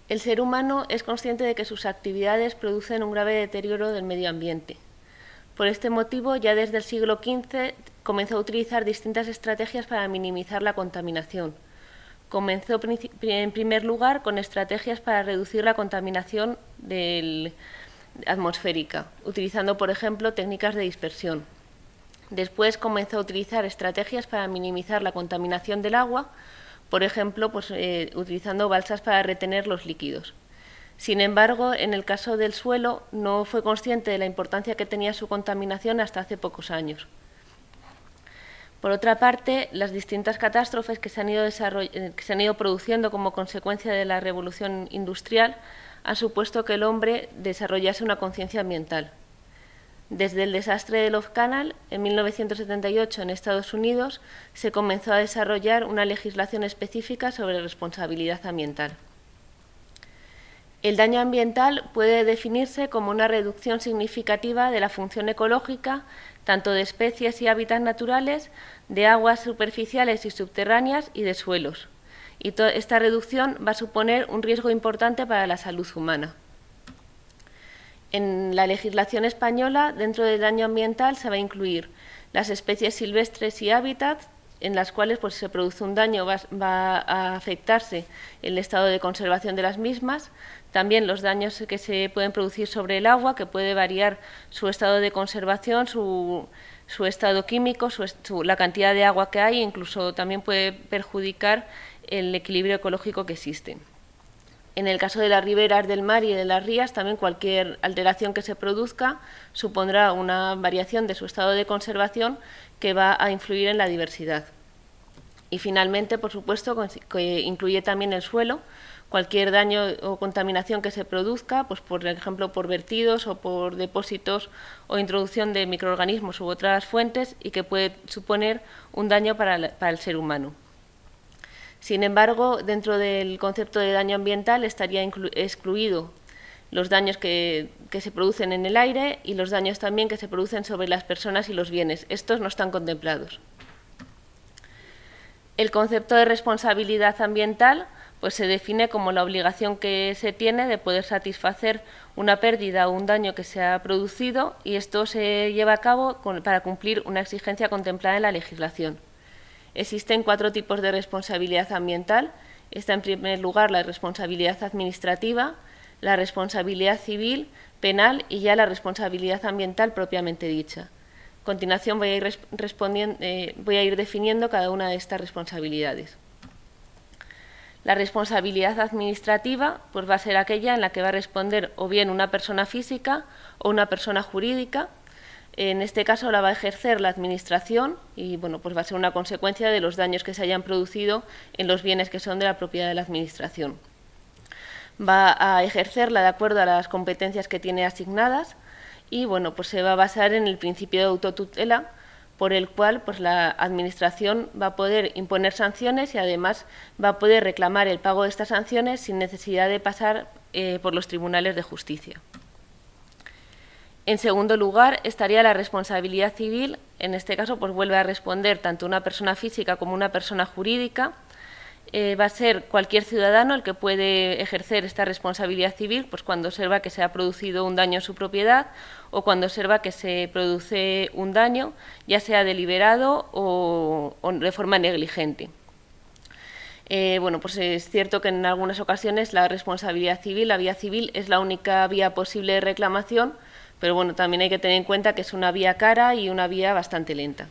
El ser humano es consciente de que sus actividades producen un grave deterioro del medio ambiente. Por este motivo, ya desde el siglo XV comenzó a utilizar distintas estrategias para minimizar la contaminación. Comenzó en primer lugar con estrategias para reducir la contaminación atmosférica, utilizando, por ejemplo, técnicas de dispersión. Después comenzó a utilizar estrategias para minimizar la contaminación del agua, por ejemplo, utilizando balsas para retener los líquidos. Sin embargo, en el caso del suelo, no fue consciente de la importancia que tenía su contaminación hasta hace pocos años. Por otra parte, las distintas catástrofes que se han ido produciendo como consecuencia de la revolución industrial han supuesto que el hombre desarrollase una conciencia ambiental. Desde el desastre de Love Canal, en 1978 en Estados Unidos, se comenzó a desarrollar una legislación específica sobre responsabilidad ambiental. El daño ambiental puede definirse como una reducción significativa de la función ecológica, tanto de especies y hábitats naturales, de aguas superficiales y subterráneas y de suelos. Y esta reducción va a suponer un riesgo importante para la salud humana. En la legislación española, dentro del daño ambiental, se va a incluir las especies silvestres y hábitats, en las cuales se produce un daño, va a afectarse el estado de conservación de las mismas, también los daños que se pueden producir sobre el agua, que puede variar su estado de conservación, su estado químico, la cantidad de agua que hay, incluso también puede perjudicar el equilibrio ecológico que existe. En el caso de las riberas del mar y de las rías, también cualquier alteración que se produzca supondrá una variación de su estado de conservación que va a influir en la diversidad. Y finalmente, por supuesto, que incluye también el suelo. Cualquier daño o contaminación que se produzca, pues por ejemplo por vertidos o por depósitos o introducción de microorganismos u otras fuentes y que puede suponer un daño para el ser humano. Sin embargo, dentro del concepto de daño ambiental estaría excluido los daños que se producen en el aire y los daños también que se producen sobre las personas y los bienes. Estos no están contemplados. El concepto de responsabilidad ambiental pues se define como la obligación que se tiene de poder satisfacer una pérdida o un daño que se ha producido, y esto se lleva a cabo para cumplir una exigencia contemplada en la legislación. Existen 4 tipos de responsabilidad ambiental. Está en primer lugar la responsabilidad administrativa, la responsabilidad civil, penal y ya la responsabilidad ambiental propiamente dicha. A continuación voy a ir definiendo cada una de estas responsabilidades. La responsabilidad administrativa pues va a ser aquella en la que va a responder o bien una persona física o una persona jurídica. En este caso la va a ejercer la Administración y bueno, pues va a ser una consecuencia de los daños que se hayan producido en los bienes que son de la propiedad de la Administración. Va a ejercerla de acuerdo a las competencias que tiene asignadas y bueno, pues se va a basar en el principio de autotutela, por el cual pues la Administración va a poder imponer sanciones y además va a poder reclamar el pago de estas sanciones sin necesidad de pasar por los tribunales de justicia. En segundo lugar estaría la responsabilidad civil. En este caso pues vuelve a responder tanto una persona física como una persona jurídica. Va a ser cualquier ciudadano el que puede ejercer esta responsabilidad civil, pues cuando observa que se ha producido un daño en su propiedad o cuando observa que se produce un daño, ya sea deliberado o de forma negligente. Bueno, pues es cierto que en algunas ocasiones la responsabilidad civil, la vía civil, es la única vía posible de reclamación, pero bueno, también hay que tener en cuenta que es una vía cara y una vía bastante lenta.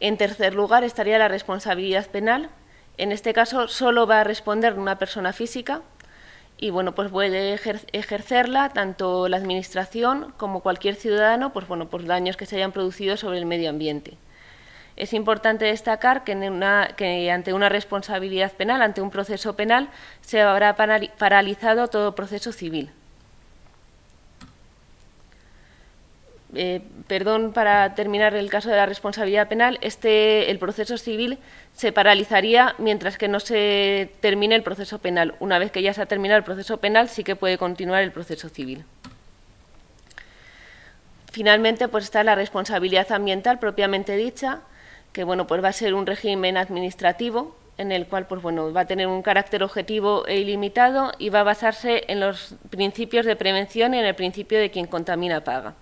En tercer lugar estaría la responsabilidad penal. En este caso solo va a responder una persona física y bueno, pues puede ejercerla tanto la Administración como cualquier ciudadano, pues bueno, por daños que se hayan producido sobre el medio ambiente. Es importante destacar que ante una responsabilidad penal, ante un proceso penal, se habrá paralizado todo proceso civil. Perdón, para terminar el caso de la responsabilidad penal, el proceso civil se paralizaría mientras que no se termine el proceso penal. Una vez que ya se ha terminado el proceso penal, sí que puede continuar el proceso civil. Finalmente, pues está la responsabilidad ambiental propiamente dicha, que bueno, pues va a ser un régimen administrativo en el cual pues, bueno, va a tener un carácter objetivo e ilimitado y va a basarse en los principios de prevención y en el principio de quien contamina paga.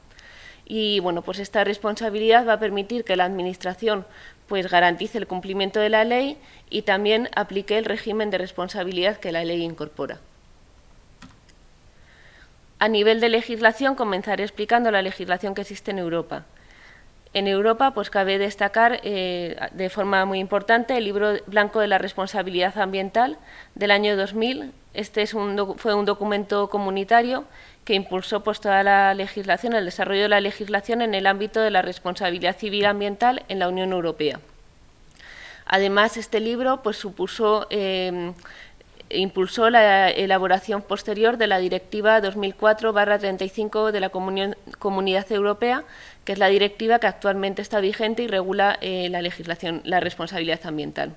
Y bueno, pues esta responsabilidad va a permitir que la Administración pues, garantice el cumplimiento de la ley y también aplique el régimen de responsabilidad que la ley incorpora. A nivel de legislación, comenzaré explicando la legislación que existe en Europa. En Europa, pues cabe destacar de forma muy importante el Libro Blanco de la Responsabilidad Ambiental del año 2000. Este fue un documento comunitario que impulsó pues, toda la legislación, el desarrollo de la legislación en el ámbito de la responsabilidad civil ambiental en la Unión Europea. Además, este libro pues, impulsó la elaboración posterior de la Directiva 2004/35 de la Comunidad Europea, que es la directiva que actualmente está vigente y regula la responsabilidad ambiental.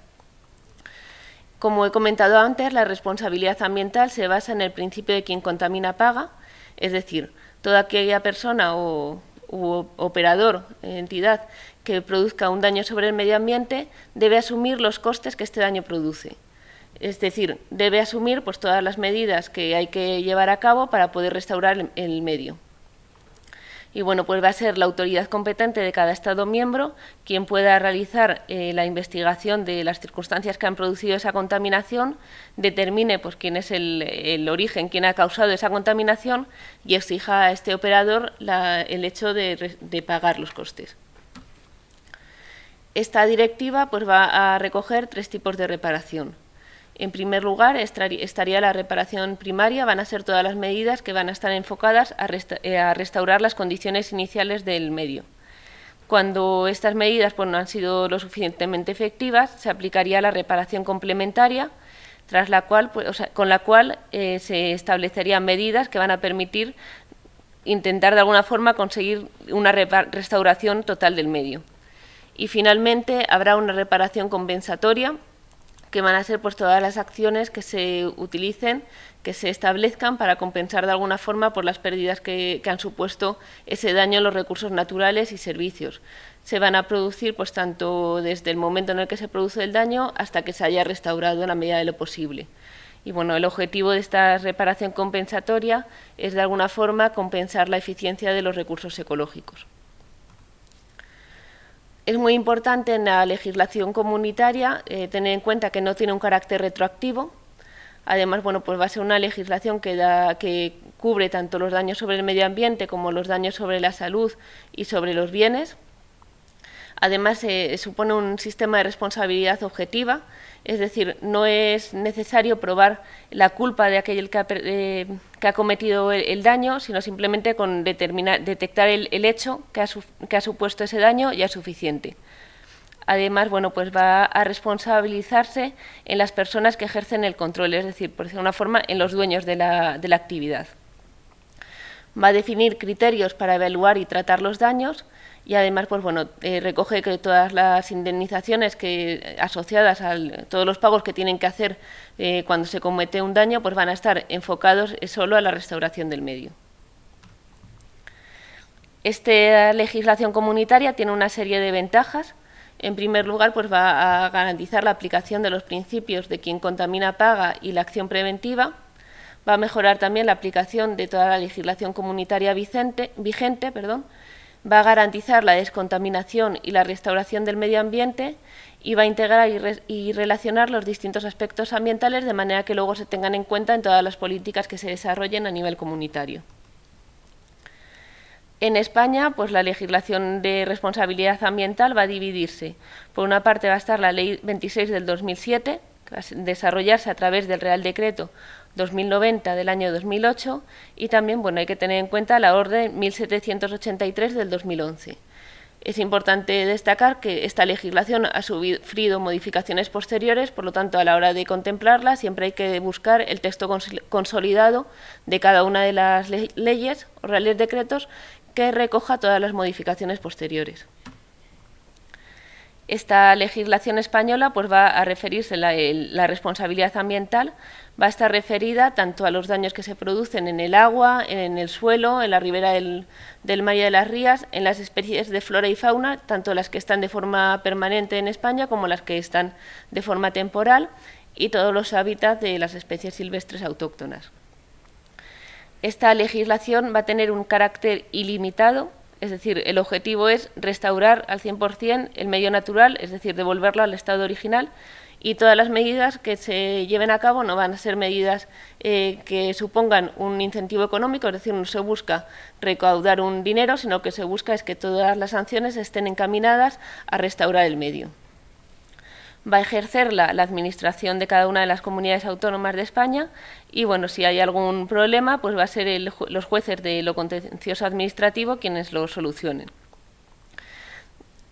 Como he comentado antes, la responsabilidad ambiental se basa en el principio de quien contamina paga, es decir, toda aquella persona u operador, entidad, que produzca un daño sobre el medio ambiente debe asumir los costes que este daño produce. Es decir, debe asumir pues, todas las medidas que hay que llevar a cabo para poder restaurar el medio. Y bueno, pues va a ser la autoridad competente de cada Estado miembro quien pueda realizar la investigación de las circunstancias que han producido esa contaminación, determine pues, quién es el origen, quién ha causado esa contaminación y exija a este operador el hecho de pagar los costes. Esta directiva pues, va a recoger 3 tipos de reparación. En primer lugar, estaría la reparación primaria, van a ser todas las medidas que van a estar enfocadas a restaurar las condiciones iniciales del medio. Cuando estas medidas pues, no han sido lo suficientemente efectivas, se aplicaría la reparación complementaria, con la cual se establecerían medidas que van a permitir intentar de alguna forma conseguir una restauración total del medio. Y finalmente habrá una reparación compensatoria, que van a ser pues, todas las acciones que se utilicen, que se establezcan para compensar de alguna forma por las pérdidas que han supuesto ese daño en los recursos naturales y servicios. Se van a producir pues, tanto desde el momento en el que se produce el daño hasta que se haya restaurado en la medida de lo posible. Y bueno, el objetivo de esta reparación compensatoria es de alguna forma compensar la eficiencia de los recursos ecológicos. Es muy importante en la legislación comunitaria tener en cuenta que no tiene un carácter retroactivo. Además, bueno, pues va a ser una legislación que cubre tanto los daños sobre el medio ambiente como los daños sobre la salud y sobre los bienes. Además, supone un sistema de responsabilidad objetiva, es decir, no es necesario probar la culpa de aquel que ha cometido el daño, sino simplemente con detectar el hecho que ha supuesto ese daño ya es suficiente. Además, bueno, pues va a responsabilizarse en las personas que ejercen el control, es decir, por decirlo de una forma, en los dueños de la actividad. Va a definir criterios para evaluar y tratar los daños. Y además, pues bueno, recoge que todas las indemnizaciones asociadas a todos los pagos que tienen que hacer cuando se comete un daño, pues van a estar enfocados solo a la restauración del medio. Esta legislación comunitaria tiene una serie de ventajas. En primer lugar, pues va a garantizar la aplicación de los principios de quien contamina paga y la acción preventiva. Va a mejorar también la aplicación de toda la legislación comunitaria vigente, va a garantizar la descontaminación y la restauración del medio ambiente y va a integrar y relacionar los distintos aspectos ambientales de manera que luego se tengan en cuenta en todas las políticas que se desarrollen a nivel comunitario. En España, pues la legislación de responsabilidad ambiental va a dividirse. Por una parte va a estar la Ley 26 del 2007, que va a desarrollarse a través del Real Decreto 2090 del año 2008 y también bueno, hay que tener en cuenta la Orden 1783 del 2011. Es importante destacar que esta legislación ha sufrido modificaciones posteriores, por lo tanto, a la hora de contemplarla siempre hay que buscar el texto consolidado de cada una de las leyes o reales decretos que recoja todas las modificaciones posteriores. Esta legislación española pues va a referirse, la responsabilidad ambiental va a estar referida tanto a los daños que se producen en el agua, en el suelo, en la ribera del mar y de las rías, en las especies de flora y fauna, tanto las que están de forma permanente en España como las que están de forma temporal, y todos los hábitats de las especies silvestres autóctonas. Esta legislación va a tener un carácter ilimitado. Es decir, el objetivo es restaurar al 100% el medio natural, es decir, devolverlo al estado original, y todas las medidas que se lleven a cabo no van a ser medidas que supongan un incentivo económico, es decir, no se busca recaudar un dinero, sino que se busca es que todas las sanciones estén encaminadas a restaurar el medio. Va a ejercer la administración de cada una de las comunidades autónomas de España y, bueno, si hay algún problema, pues va a ser los jueces de lo contencioso administrativo quienes lo solucionen.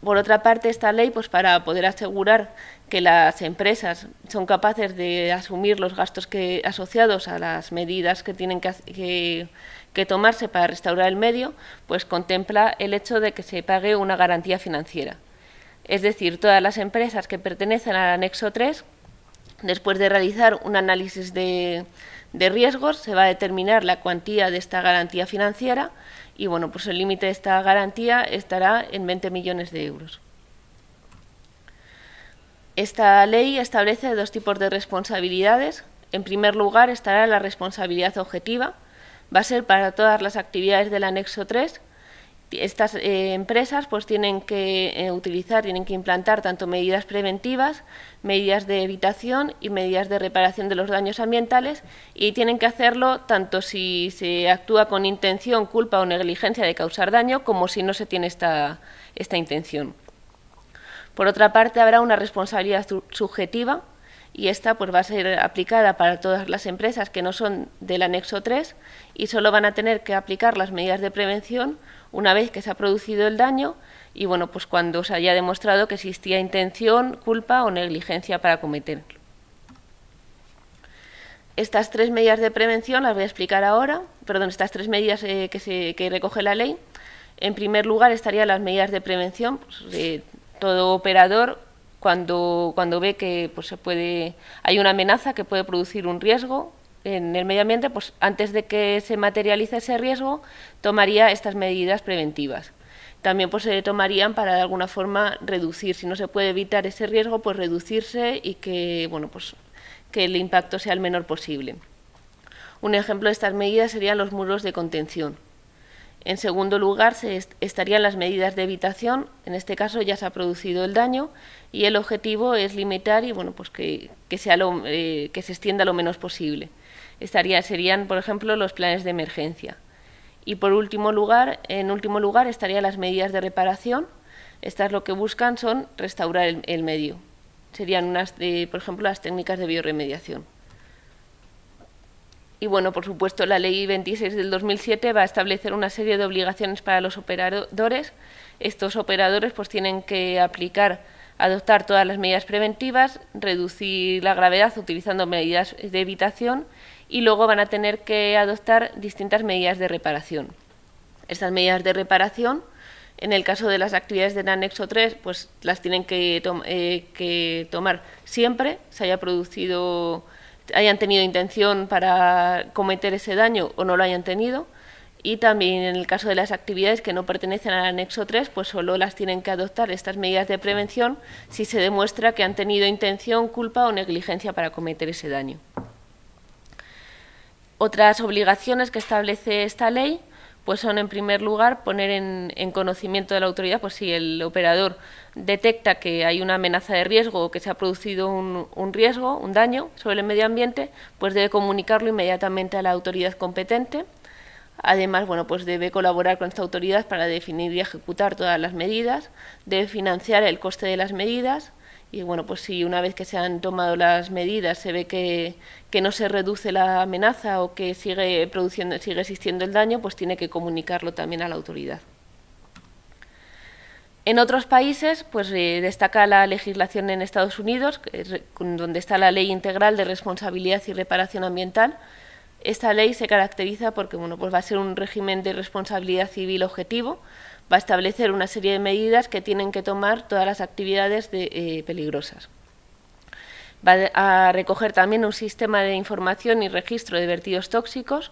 Por otra parte, esta ley, pues para poder asegurar que las empresas son capaces de asumir los gastos asociados a las medidas que tienen que tomarse para restaurar el medio, pues contempla el hecho de que se pague una garantía financiera. Es decir, todas las empresas que pertenecen al anexo 3, después de realizar un análisis de riesgos, se va a determinar la cuantía de esta garantía financiera y, bueno, pues el límite de esta garantía estará en 20 millones de euros. Esta ley establece dos tipos de responsabilidades. En primer lugar, estará la responsabilidad objetiva. Va a ser para todas las actividades del anexo 3. Estas empresas pues tienen que tienen que implantar tanto medidas preventivas, medidas de evitación y medidas de reparación de los daños ambientales, y tienen que hacerlo tanto si se actúa con intención, culpa o negligencia de causar daño, como si no se tiene esta intención. Por otra parte, habrá una responsabilidad subjetiva, y esta pues va a ser aplicada para todas las empresas que no son del anexo 3 y solo van a tener que aplicar las medidas de prevención una vez que se ha producido el daño y, bueno, pues cuando se haya demostrado que existía intención, culpa o negligencia para cometerlo. Estas tres medidas de prevención las voy a explicar ahora, estas tres medidas que recoge la ley. En primer lugar estarían las medidas de prevención. Pues, todo operador, cuando ve que pues, hay una amenaza que puede producir un riesgo en el medio ambiente, pues antes de que se materialice ese riesgo, tomaría estas medidas preventivas. También pues, se tomarían para de alguna forma reducir, si no se puede evitar ese riesgo, pues reducirse y que, bueno, pues, que el impacto sea el menor posible. Un ejemplo de estas medidas serían los muros de contención. En segundo lugar, estarían las medidas de evitación. En este caso ya se ha producido el daño y el objetivo es limitar y, bueno, pues que se extienda lo menos posible. Serían, por ejemplo, los planes de emergencia. Y en último lugar, estarían las medidas de reparación. Estas lo que buscan son restaurar el medio. Serían por ejemplo, las técnicas de bioremediación. Y, bueno, por supuesto, la Ley 26 del 2007 va a establecer una serie de obligaciones para los operadores. Estos operadores pues tienen que adoptar todas las medidas preventivas, reducir la gravedad utilizando medidas de evitación y luego van a tener que adoptar distintas medidas de reparación. Estas medidas de reparación, en el caso de las actividades del anexo 3, pues las tienen que tomar siempre, hayan tenido intención para cometer ese daño o no lo hayan tenido, y también en el caso de las actividades que no pertenecen al anexo 3, pues solo las tienen que adoptar estas medidas de prevención si se demuestra que han tenido intención, culpa o negligencia para cometer ese daño. Otras obligaciones que establece esta ley pues son, en primer lugar, poner en conocimiento de la autoridad, pues si el operador detecta que hay una amenaza de riesgo o que se ha producido un riesgo, un daño sobre el medio ambiente, pues debe comunicarlo inmediatamente a la autoridad competente. Además, bueno, pues debe colaborar con esta autoridad para definir y ejecutar todas las medidas, debe financiar el coste de las medidas. Y, bueno, pues si una vez que se han tomado las medidas se ve que no se reduce la amenaza o que sigue existiendo el daño, pues tiene que comunicarlo también a la autoridad. En otros países, pues destaca la legislación en Estados Unidos, donde está la Ley Integral de Responsabilidad y Reparación Ambiental. esta ley se caracteriza porque pues va a ser un régimen de responsabilidad civil objetivo, va a establecer una serie de medidas que tienen que tomar todas las actividades peligrosas. Va a recoger también un sistema de información y registro de vertidos tóxicos.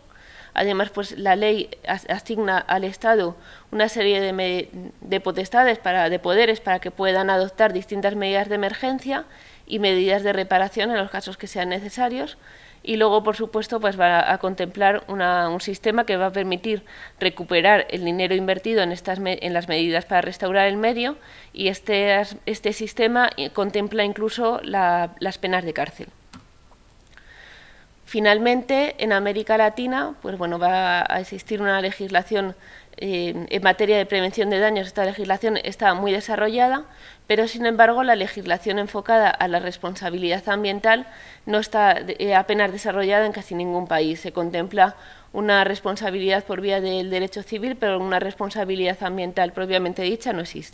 Además, pues la ley asigna al Estado una serie de potestades, de poderes, para que puedan adoptar distintas medidas de emergencia y medidas de reparación en los casos que sean necesarios. Y luego, por supuesto, pues va a contemplar un sistema que va a permitir recuperar el dinero invertido en las medidas para restaurar el medio, y este sistema contempla incluso las penas de cárcel. Finalmente, en América Latina, pues bueno, va a existir una legislación en materia de prevención de daños. Esta legislación está muy desarrollada, pero sin embargo la legislación enfocada a la responsabilidad ambiental no está apenas desarrollada en casi ningún país. Se contempla una responsabilidad por vía del derecho civil, pero una responsabilidad ambiental propiamente dicha no existe.